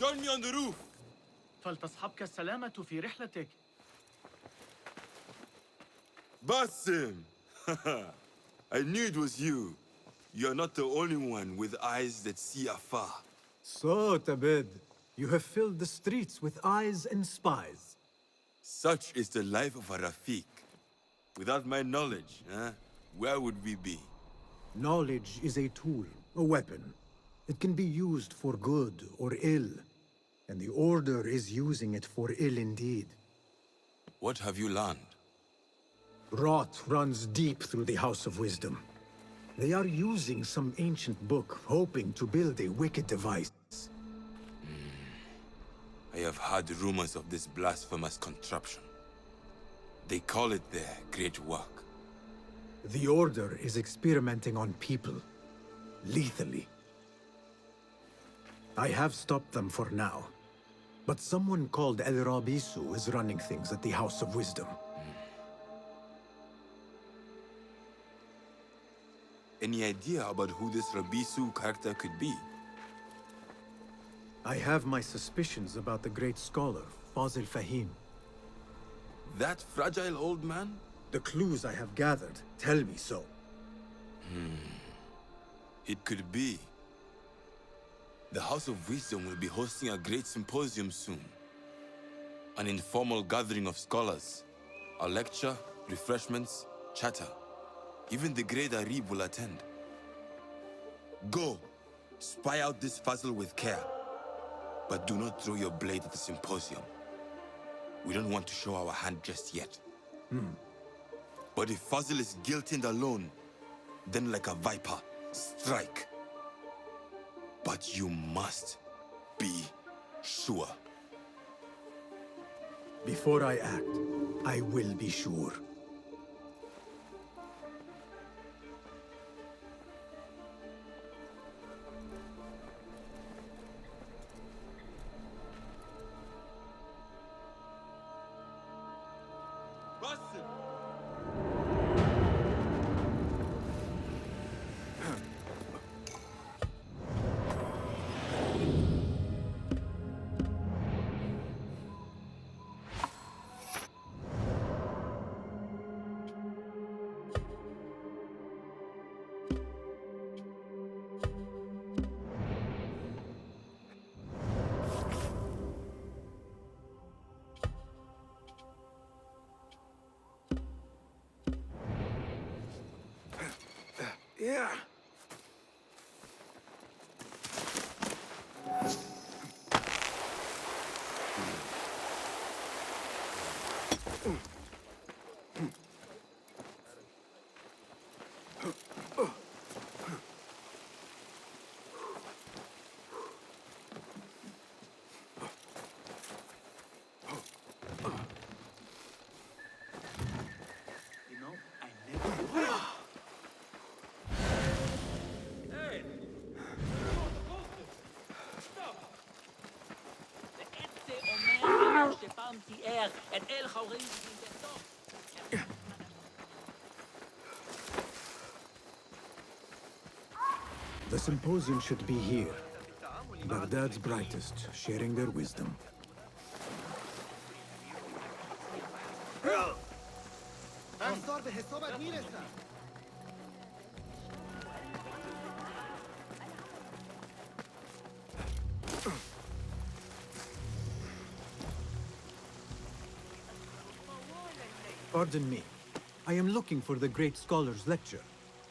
Join me on the roof. فلتصحبك السلامة في رحلتك. Basim! I knew it was you. You're not the only one with eyes that see afar. So, Tabid, you have filled the streets with eyes and spies. Such is the life of a Rafiq. Without my knowledge, where would we be? Knowledge is a tool, a weapon. It can be used for good or ill. And the Order is using it for ill indeed. What have you learned? Rot runs deep through the House of Wisdom. They are using some ancient book, hoping to build a wicked device. I have heard rumors of this blasphemous contraption. They call it their great work. The Order is experimenting on people, lethally. I have stopped them for now. But someone called El Rabisu is running things at the House of Wisdom. Any idea about who this Rabisu character could be? I have my suspicions about the great scholar, Fazil Fahim. That fragile old man? The clues I have gathered tell me so. It could be. The House of Wisdom will be hosting a great symposium soon. An informal gathering of scholars. A lecture, refreshments, chatter. Even the great Arib will attend. Go, spy out this puzzle with care. But do not throw your blade at the symposium. We don't want to show our hand just yet. But if Fazil is guilty and alone, then like a viper, strike. But you must be sure. Before I act, I will be sure. Yeah. The symposium should be here. Baghdad's brightest, sharing their wisdom. Pardon me. I am looking for the great scholar's lecture.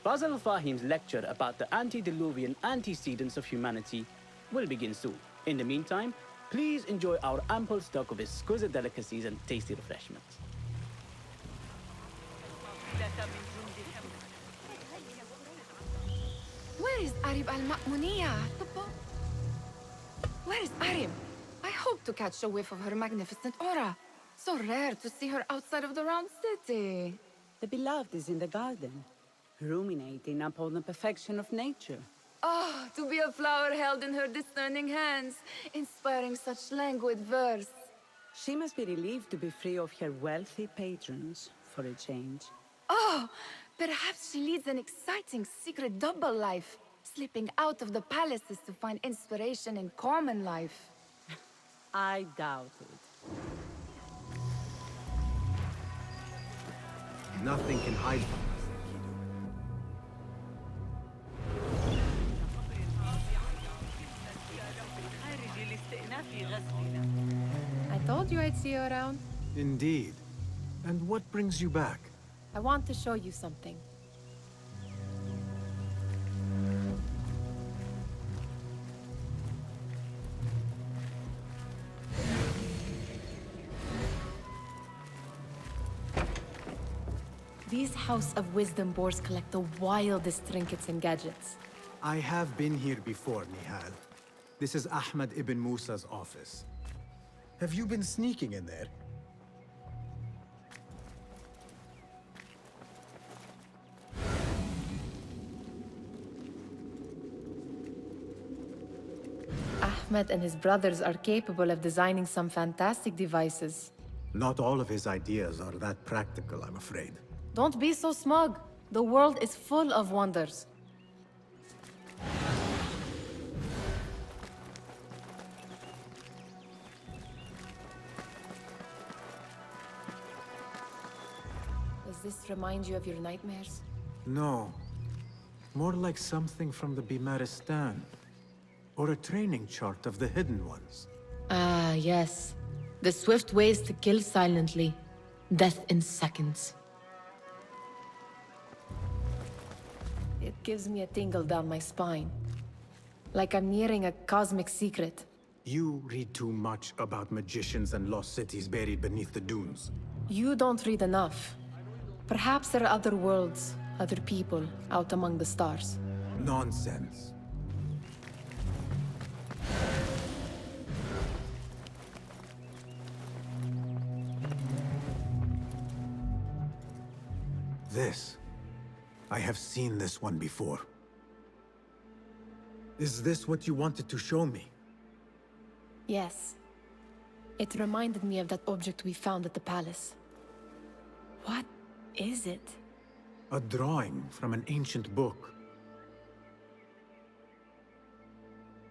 Fazl Fahim's lecture about the antediluvian antecedents of humanity will begin soon. In the meantime, please enjoy our ample stock of exquisite delicacies and tasty refreshments. Where is Arib al-Ma'muniya? Where is Arib? I hope to catch a whiff of her magnificent aura. So rare to see her outside of the round city. The beloved is in the garden, ruminating upon the perfection of nature. Oh, to be a flower held in her discerning hands, inspiring such languid verse. She must be relieved to be free of her wealthy patrons, for a change. Oh, perhaps she leads an exciting secret double life, slipping out of the palaces to find inspiration in common life. I doubt it. Nothing can hide from us. I told you I'd see you around. Indeed. And what brings you back? I want to show you something. These House of Wisdom boars collect the wildest trinkets and gadgets. I have been here before, Nihal. This is Ahmed ibn Musa's office. Have you been sneaking in there? Ahmed and his brothers are capable of designing some fantastic devices. Not all of his ideas are that practical, I'm afraid. Don't be so smug. The world is full of wonders. Does this remind you of your nightmares? No. More like something from the Bimaristan. Or a training chart of the Hidden Ones. Ah, yes. The swift ways to kill silently. Death in seconds. It gives me a tingle down my spine. Like I'm nearing a cosmic secret. You read too much about magicians and lost cities buried beneath the dunes. You don't read enough. Perhaps there are other worlds, other people, out among the stars. Nonsense. This. I have seen this one before. Is this what you wanted to show me? Yes. It reminded me of that object we found at the palace. What is it? A drawing from an ancient book.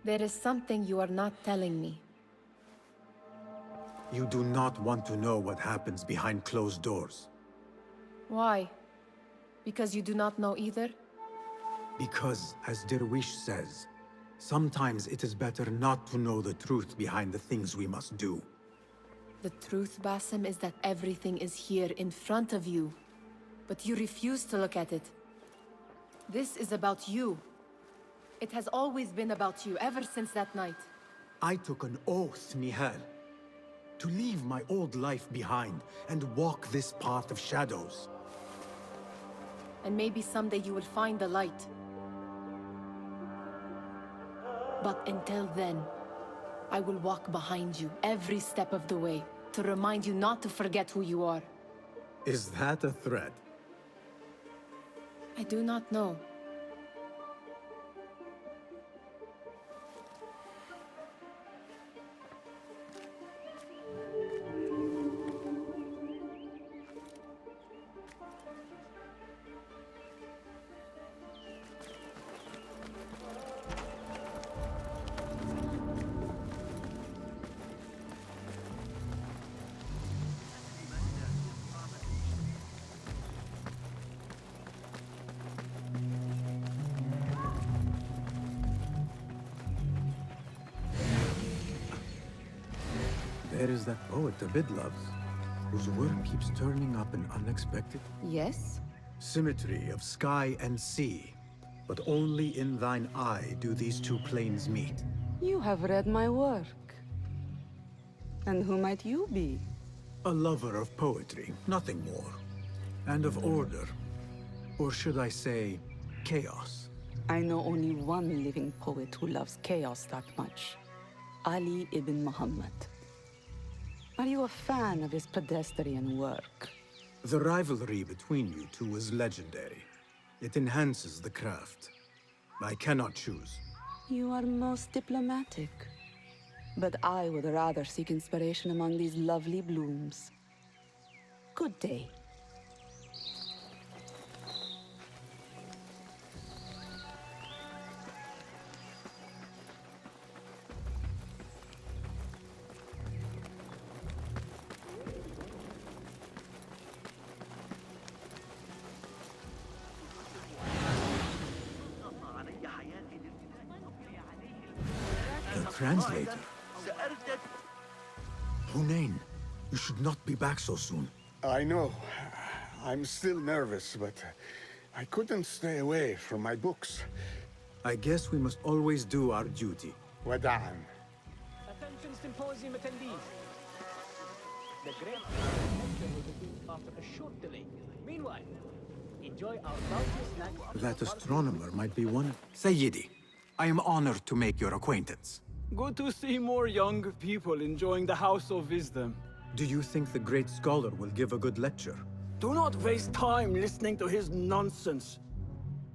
There is something you are not telling me. You do not want to know what happens behind closed doors. Why? Because you do not know either? Because, as Derwish says, sometimes it is better not to know the truth behind the things we must do. The truth, Basim, is that everything is here in front of you. But you refuse to look at it. This is about you. It has always been about you, ever since that night. I took an oath, Nihal, to leave my old life behind and walk this path of shadows. And maybe someday you will find the light. But until then, I will walk behind you every step of the way to remind you not to forget who you are. Is that a threat? I do not know. There is that poet Abid loves, whose work keeps turning up in unexpected Yes? symmetry of sky and sea. But only in thine eye do these two planes meet. You have read my work. And who might you be? A lover of poetry, nothing more. And of order. Or should I say, chaos. I know only one living poet who loves chaos that much. Ali ibn Muhammad. Are you a fan of his pedestrian work? The rivalry between you two is legendary. It enhances the craft. I cannot choose. You are most diplomatic. But I would rather seek inspiration among these lovely blooms. Good day. translator. Hunain, you should not be back so soon. I know. I'm still nervous, but I couldn't stay away from my books. I guess we must always do our duty. Wada'an. Attention symposium attendees. The great lecture will begin after a short delay. Meanwhile, enjoy our bounty snacks. That astronomer might be one. Sayyidi, I am honored to make your acquaintance. Good to see more young people enjoying the House of Wisdom. Do you think the great scholar will give a good lecture? Do not waste time listening to his nonsense.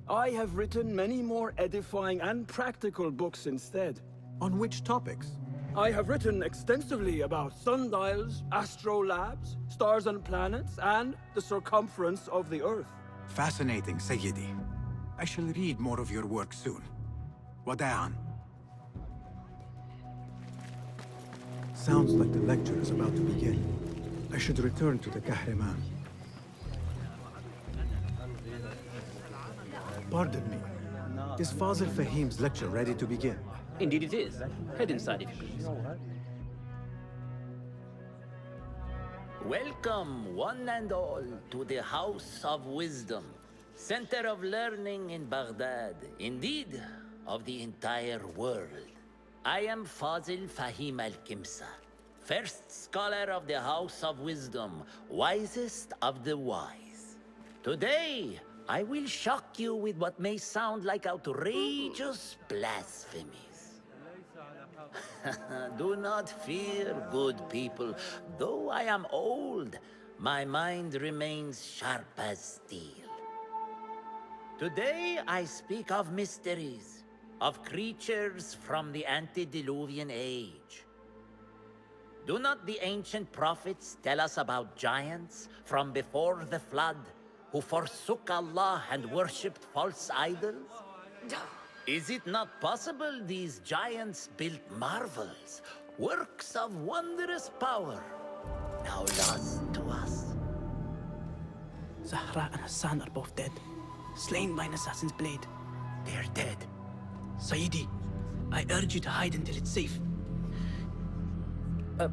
I have written many more edifying and practical books instead. On which topics? I have written extensively about sundials, astrolabes, stars and planets, and the circumference of the Earth. Fascinating, Sayyidi. I shall read more of your work soon. Wada'an. Sounds like the lecture is about to begin. I should return to the Kahraman. Pardon me. Is Fazil Fahim's lecture ready to begin? Indeed it is. Head inside if you please. Welcome, one and all, to the House of Wisdom, center of learning in Baghdad, indeed, of the entire world. I am Fazil Fahim al-Kimsa, first scholar of the House of Wisdom, wisest of the wise. Today, I will shock you with what may sound like outrageous blasphemies. Do not fear, good people. Though I am old, my mind remains sharp as steel. Today I speak of mysteries, of creatures from the antediluvian age. Do not the ancient prophets tell us about giants from before the flood who forsook Allah and worshipped false idols? Is it not possible these giants built marvels, works of wondrous power, now lost to us? Zahra and Hassan are both dead, slain by an assassin's blade. They're dead. Sayyidi, I urge you to hide until it's safe.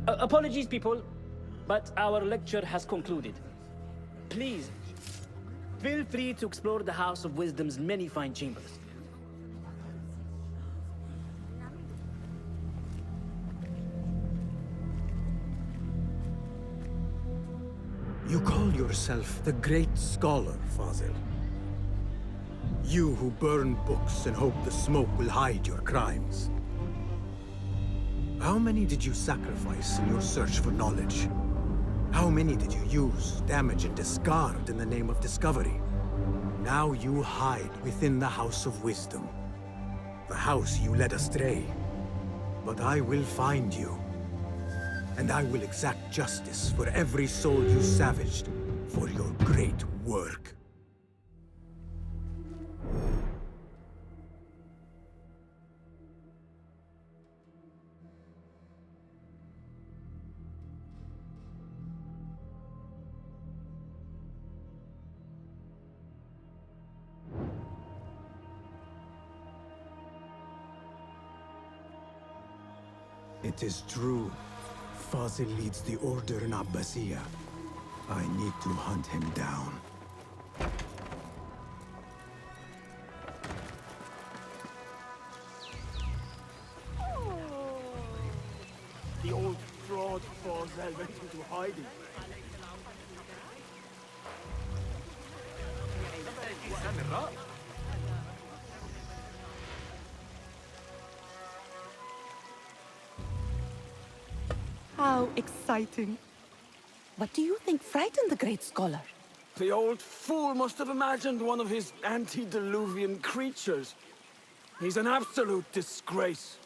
Apologies, people, but our lecture has concluded. Please, feel free to explore the House of Wisdom's many fine chambers. You call yourself the great scholar, Fazil. You who burn books and hope the smoke will hide your crimes. How many did you sacrifice in your search for knowledge? How many did you use, damage, and discard in the name of discovery? Now you hide within the House of Wisdom. The house you led astray. But I will find you. And I will exact justice for every soul you savaged for your great work. It is true. Fazil leads the Order in Abbasiyah. I need to hunt him down. The old fraud Fazil went into hiding. How exciting. What do you think frightened the great scholar? The old fool must have imagined one of his antediluvian creatures. He's an absolute disgrace.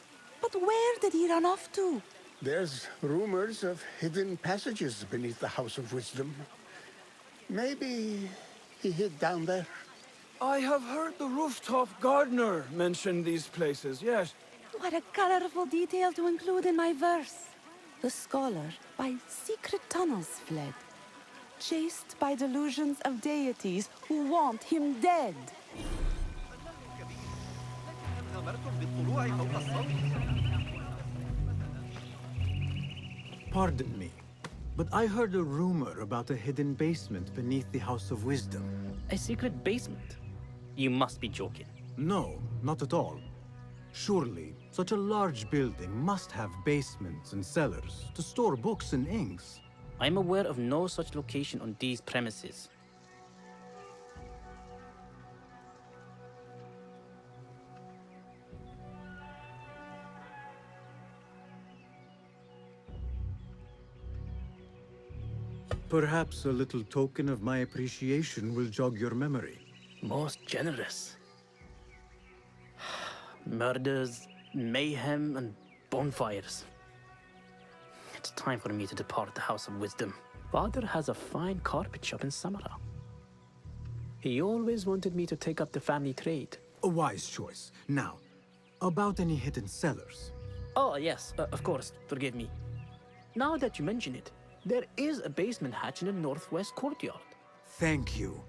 But where did he run off to? There's rumors of hidden passages beneath the House of Wisdom. Maybe he hid down there. I have heard the rooftop gardener mention these places, yes. What a colorful detail to include in my verse. The scholar by secret tunnels fled, chased by delusions of deities who want him dead. Pardon me, but I heard a rumor about a hidden basement beneath the House of Wisdom. A secret basement? You must be joking. No, not at all. Surely, such a large building must have basements and cellars to store books and inks. I'm aware of no such location on these premises. Perhaps a little token of my appreciation will jog your memory. Most generous. Murders, mayhem, and bonfires. It's time for me to depart the House of Wisdom. Father has a fine carpet shop in Samara. He always wanted me to take up the family trade. A wise choice. Now, about any hidden cellars. Oh, yes, of course, forgive me. Now that you mention it, there is a basement hatch in the northwest courtyard. Thank you.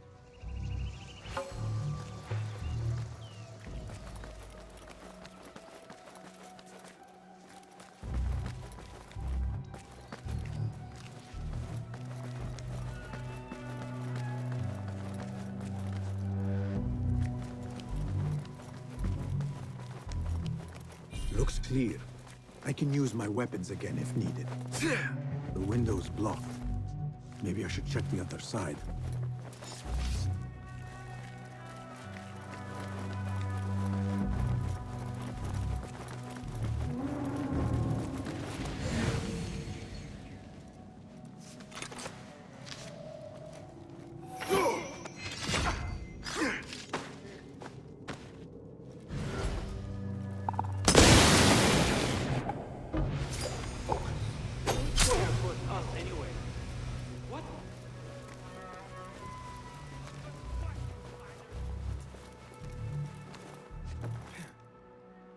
Looks clear. I can use my weapons again if needed. The window's blocked. Maybe I should check the other side.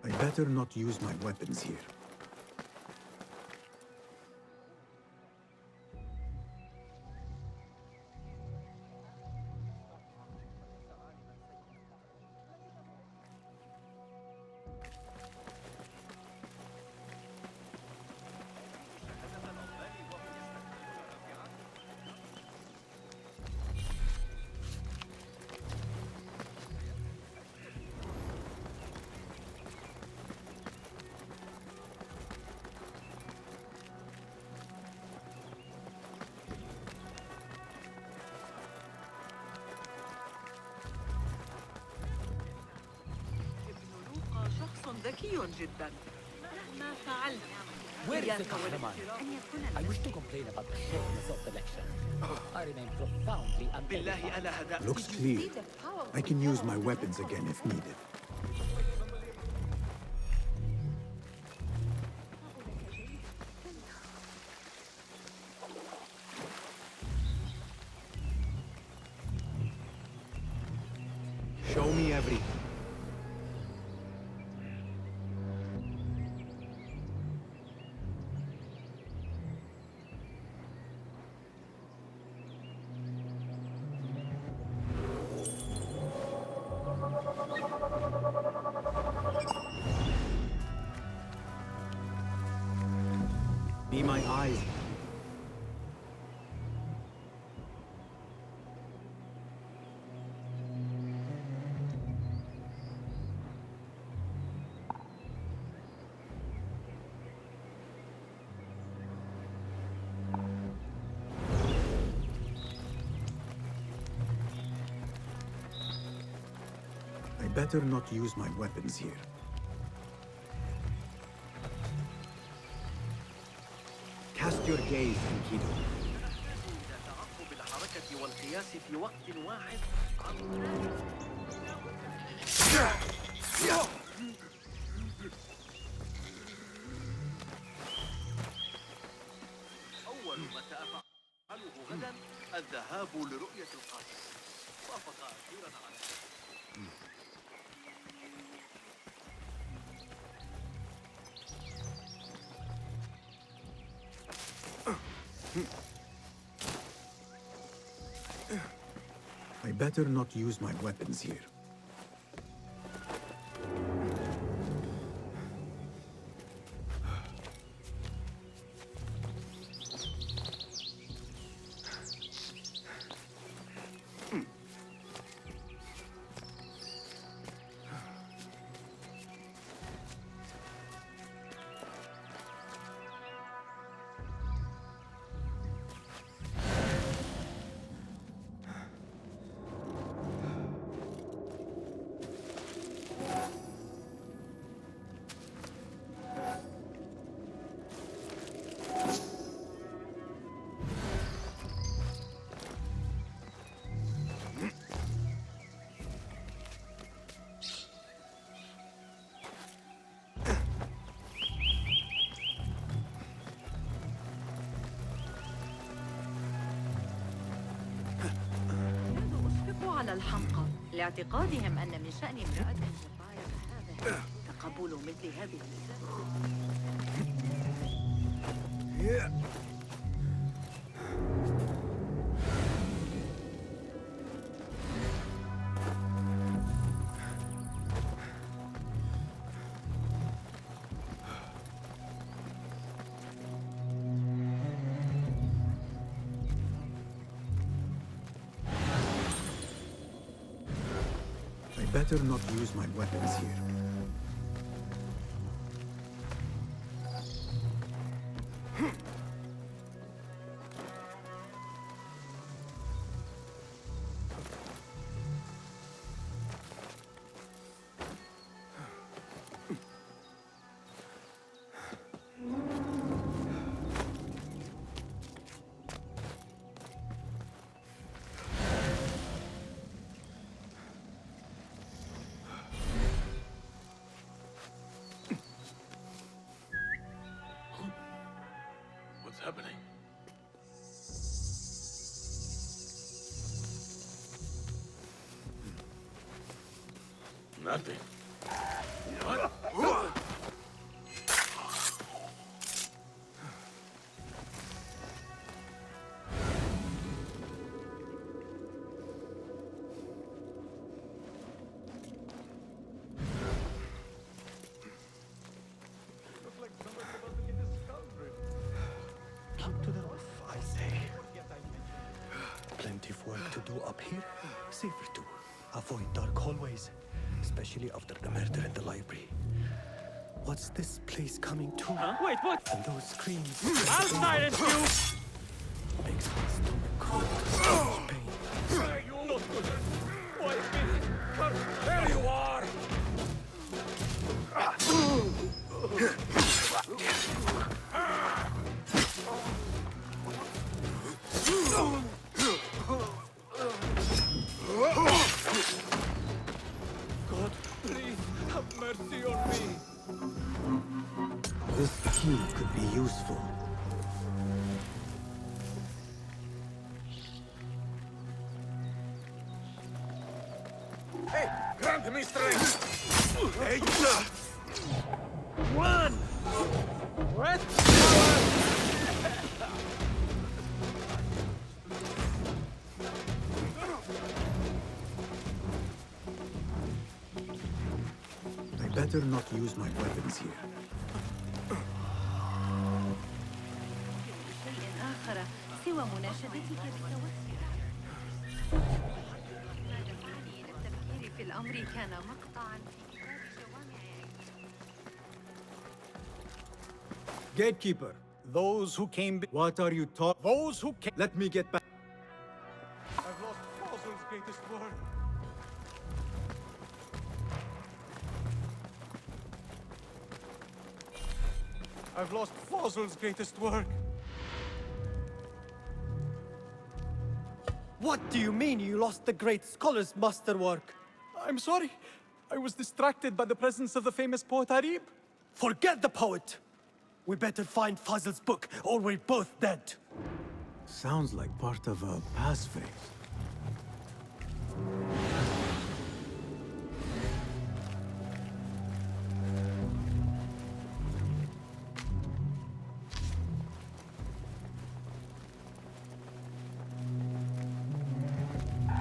I better not use my weapons here. ذكي جدا مهما فعلنا Where is the Kahraman? I wish to complain about the shortness of the lecture. I remain profoundly unedified. Looks clear. I can use my weapons again if needed. Show me everything. Be my eyes. I better not use my weapons here. Cast your gaze, Enkidu. تعقب الحركة والقياس في وقت واحد أول ما سأفعله غدا الذهاب لرؤية القاصر. وافق أخيرا على I better not use my weapons here. الحمقى لاعتقادهم أن من شأن امرأة جبارة كهذه تقبل مثل هذه النساء. I better not use my weapons here. What's happening? Nothing. What? Keep to the roof, I say. Plenty of work to do up here. Safer too. Avoid dark hallways, especially after the murder in the library. What's this place coming to? Huh? Wait, what? And those screams. I'll silence you! Makes my stomach cold. Such pain. You not good. Why me? There you are! God, please have mercy on me. This key could be useful. Hey, grant me strength! Hey, Run! Red I better not use my weapons here. شيء آخر سوى مناشدتك بالتوسع. ما دفعني إلى التفكير في الأمر كان مقطعاً في كتاب جوامع. Gatekeeper, those who came. What are you talking? Those who came. Let me get back. I've lost Fossil's greatest work. I've lost Fossil's greatest work. What do you mean you lost the great scholar's masterwork? I'm sorry. I was distracted by the presence of the famous poet Arib. Forget the poet! We better find Fazl's book, or we're both dead. Sounds like part of a passphrase.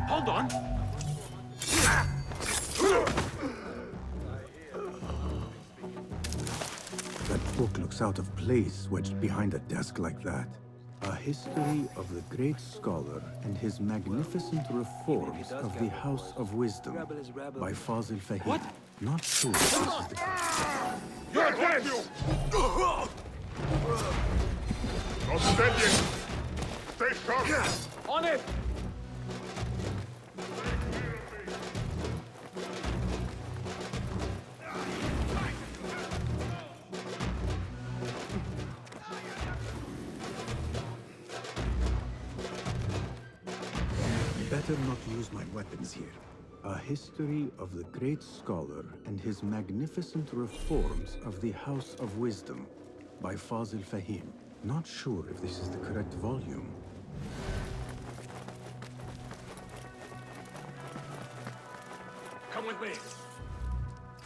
Hold on. That book looks out of place wedged behind a desk like that. A history of the great scholar and his magnificent reforms of the House of Wisdom by Fazil Fahim. What? Not sure if this is the You're dead! Not steady! Stay sharp! On it! Better not use my weapons here. A history of the great scholar and his magnificent reforms of the House of Wisdom by Fazil Fahim. Not sure if this is the correct volume. Come with me.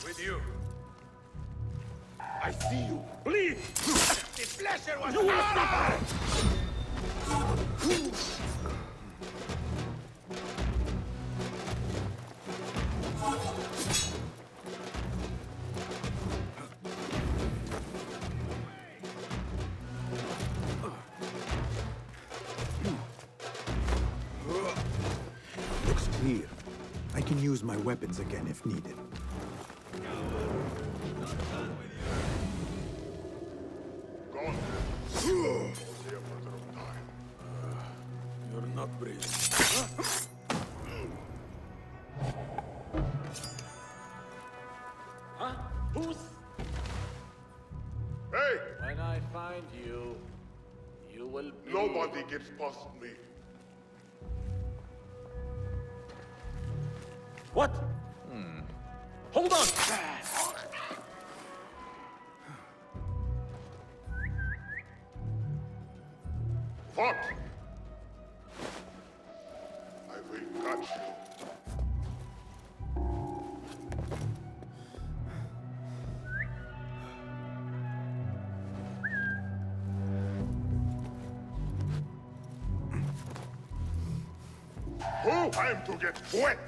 With you. I see you. Please! The pleasure was Looks clear. I can use my weapons again if needed. gone. Only a matter of time. You're not brave. Huh? Who's... Hey! When I find you, you will be... Nobody gets past me. What? Hold on! What? I will catch you. Oh, time to get wet!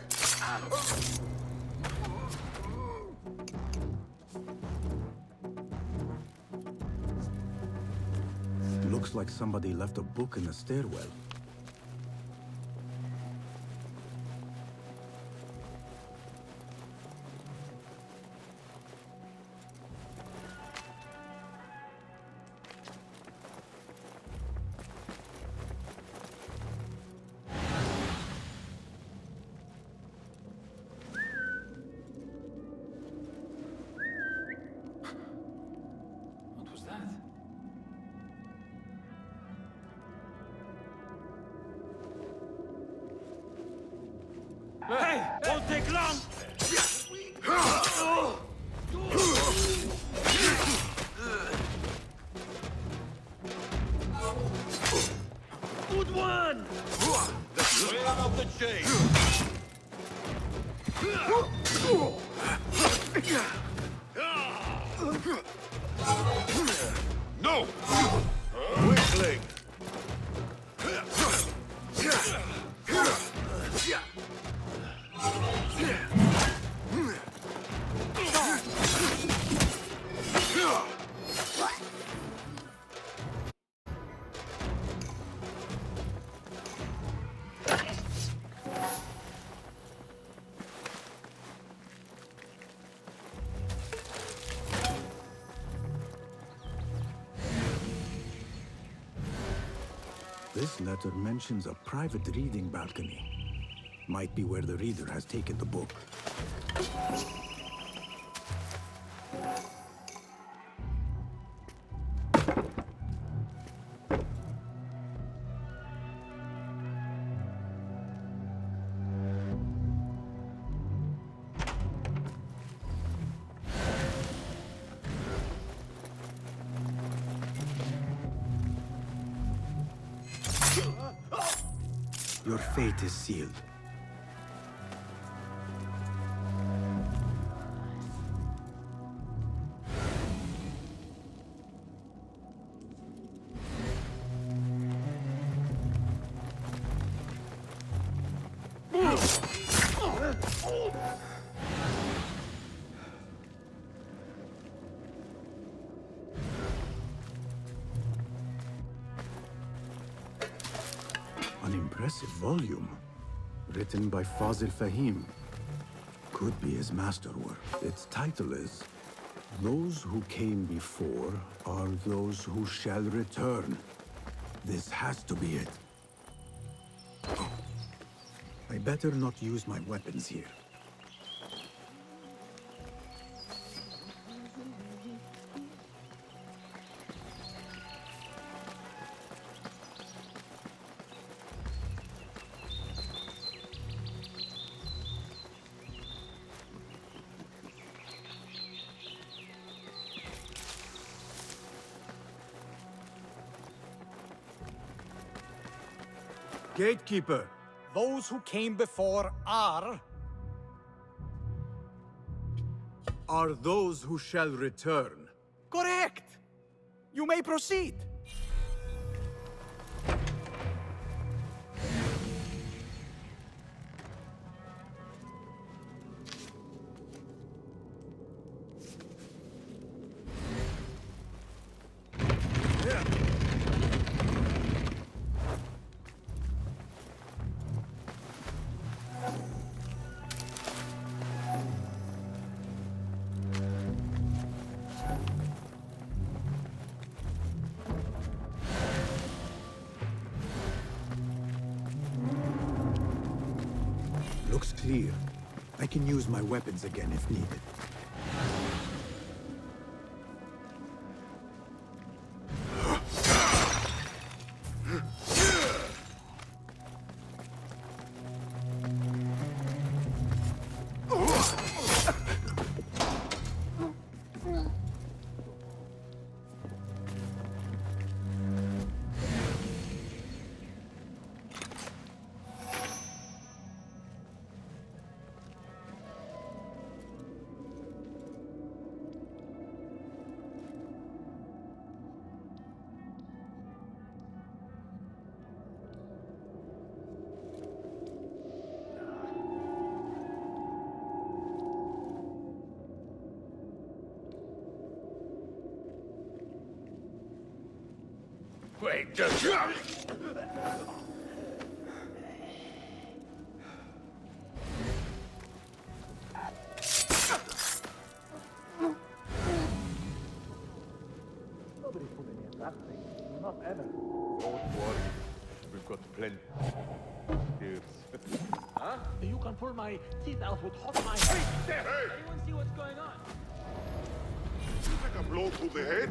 Looks like somebody left a book in the stairwell. What was that? Hey! Won't take long! Good one! The swing of the chain. No! Weakling. This letter mentions a private reading balcony. Might be where the reader has taken the book. Your fate is sealed. An impressive volume. Written by Fazil Fahim. Could be his masterwork. Its title is Those Who Came Before Are Those Who Shall Return. This has to be it. I better not use my weapons here. Gatekeeper, those who came before are... are those who shall return. Correct! You may proceed. Looks clear. I can use my weapons again if needed. Wait, just... Nobody put any of that thing. Not ever. Don't worry. We've got plenty. Here's... Huh? You can pull my teeth out with hot iron. Hey! Anyone see what's going on? You take a blow to the head?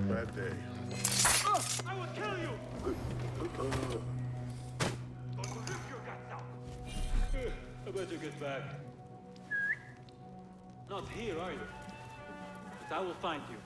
Bad day. I will kill you! I will rip your guts out. I better get back. Not here, are you? But I will find you.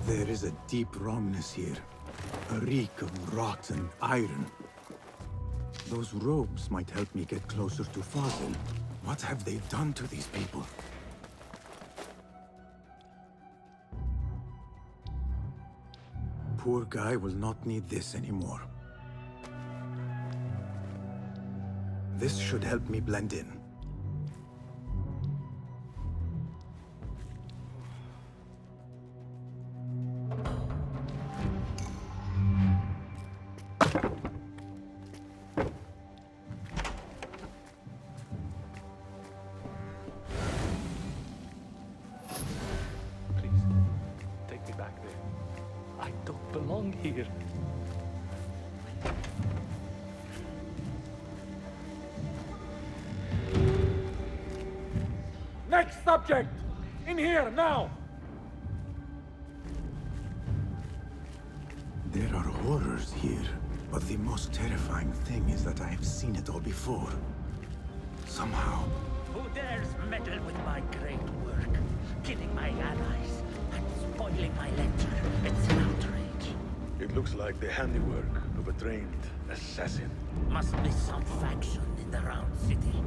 There is a deep wrongness here. A reek of rotten iron. Those robes might help me get closer to Fazil. What have they done to these people? Poor guy will not need this anymore. This should help me blend in. Please, take me back there. I don't belong here. Next subject! In here, now! There are horrors here, but the most terrifying thing is that I have seen it all before. Somehow. Who dares meddle with my great work? Killing my allies and spoiling my lecture. It's an outrage. It looks like the handiwork of a trained assassin. Must be some faction in the Round City.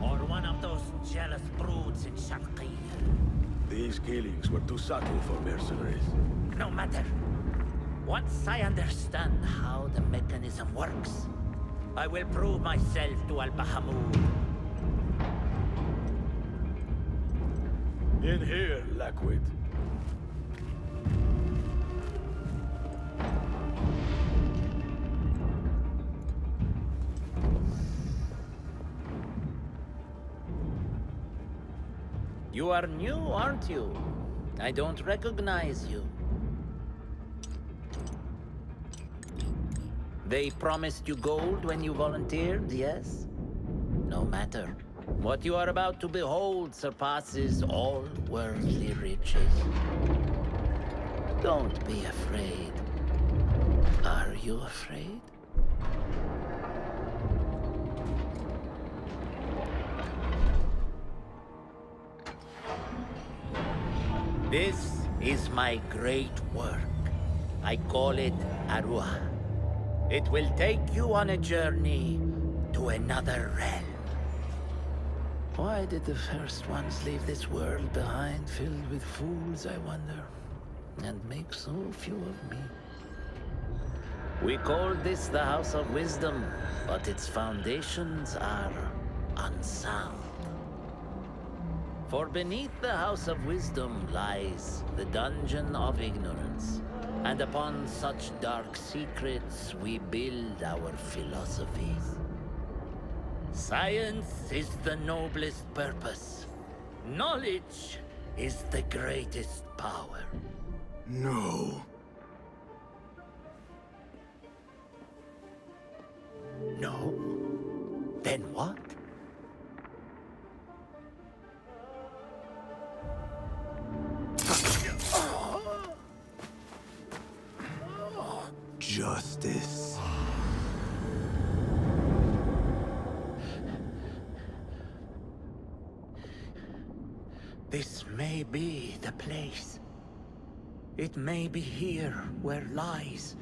Or one of those jealous broods in Sharqiyya. These killings were too subtle for mercenaries. No matter. Once I understand how the mechanism works, I will prove myself to Al-Bahamud. In here, Lackwit. You are new, aren't you? I don't recognize you. They promised you gold when you volunteered, yes? No matter. What you are about to behold surpasses all worldly riches. Don't be afraid. Are you afraid? This is my great work. I call it Arua. It will take you on a journey to another realm. Why did the first ones leave this world behind, filled with fools, I wonder, and make so few of me? We called this the House of Wisdom, but its foundations are unsound. For beneath the House of Wisdom lies the Dungeon of Ignorance, and upon such dark secrets we build our philosophies. Science is the noblest purpose. Knowledge is the greatest power. No. No? Then what? Justice. This may be the place. It may be here where lies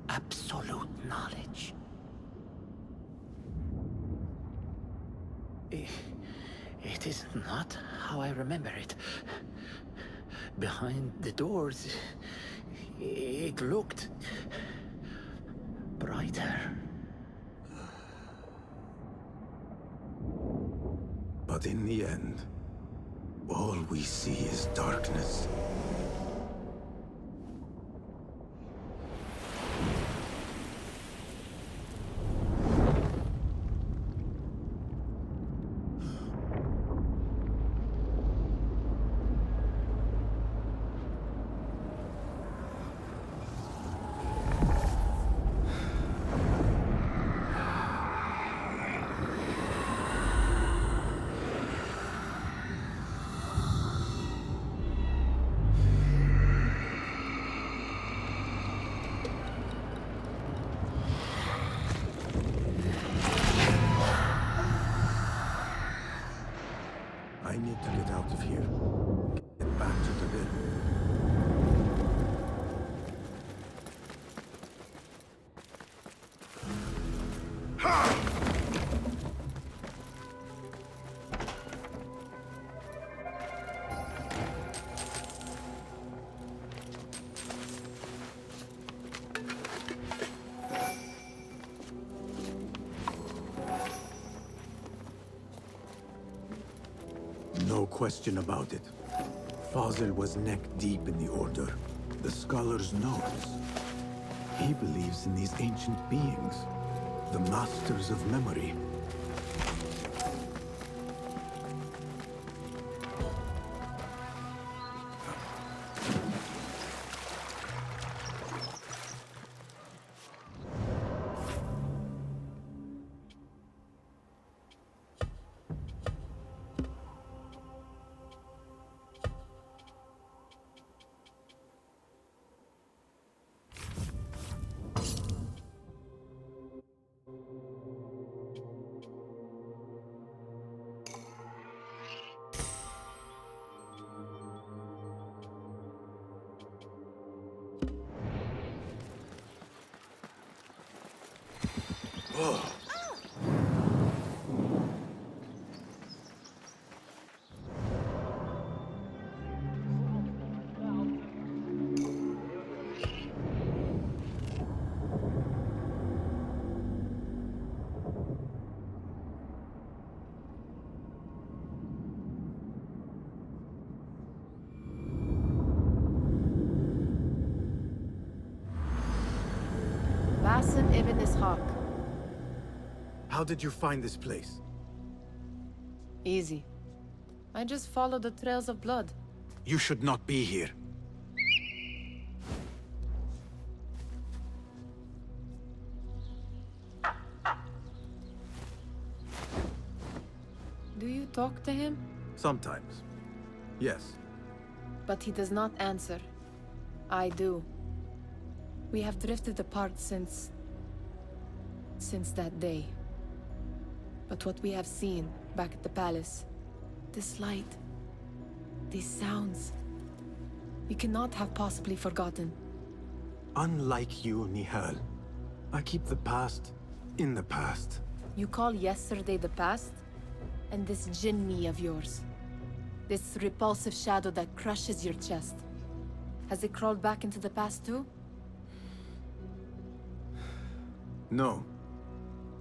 absolute knowledge. It is not how I remember it. Behind the doors, it looked brighter. But in the end, all we see is darkness. I need to get out of here. Get back to the bed. No question about it. Fazil was neck-deep in the Order. The Scholar's knows. He believes in these ancient beings, the Masters of Memory. Basim ibn Ishaq. How did you find this place? Easy. I just follow the trails of blood. You should not be here. Do you talk to him? Sometimes. Yes. But he does not answer. I do. We have drifted apart since that day. But what we have seen back at the palace, this light, these sounds, we cannot have possibly forgotten. Unlike you, Nihal, I keep the past in the past. You call yesterday the past? And this jinni of yours, this repulsive shadow that crushes your chest, has it crawled back into the past too? No.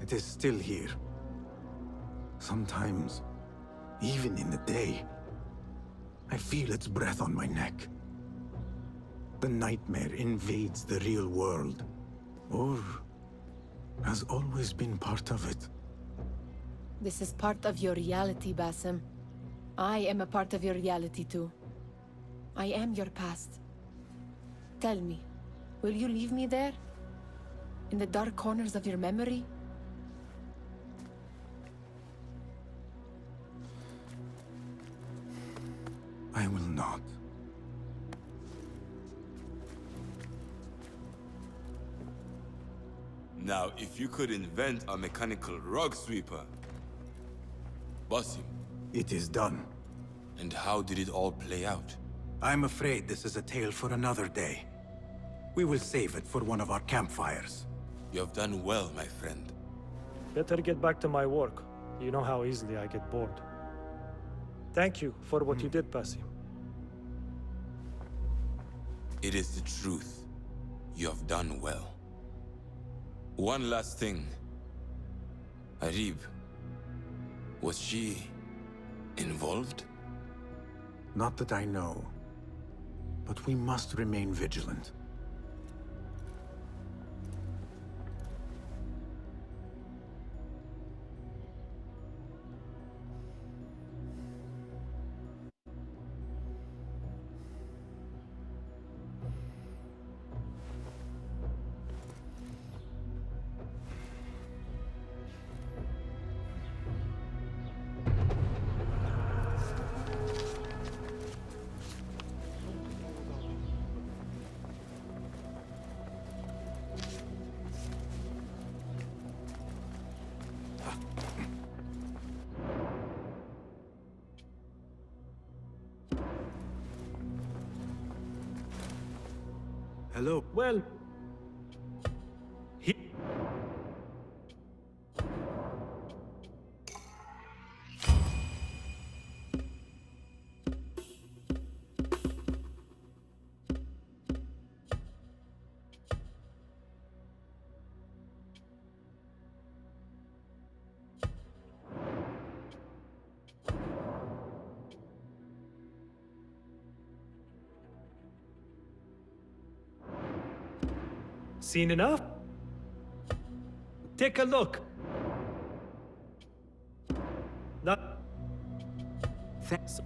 It is still here. Sometimes, even in the day, I feel its breath on my neck. The nightmare invades the real world, or has always been part of it. This is part of your reality, Basim. I am a part of your reality too. I am your past. Tell me, will you leave me there? In the dark corners of your memory? I will not. Now, if you could invent a mechanical rug sweeper... Basim. It is done. And how did it all play out? I'm afraid this is a tale for another day. We will save it for one of our campfires. You have done well, my friend. Better get back to my work. You know how easily I get bored. Thank you for what you did, Basim. It is the truth. You have done well. One last thing. Arib, was she involved? Not that I know. But we must remain vigilant. Hello. Well, seen enough? Take a look. Not... Thanks.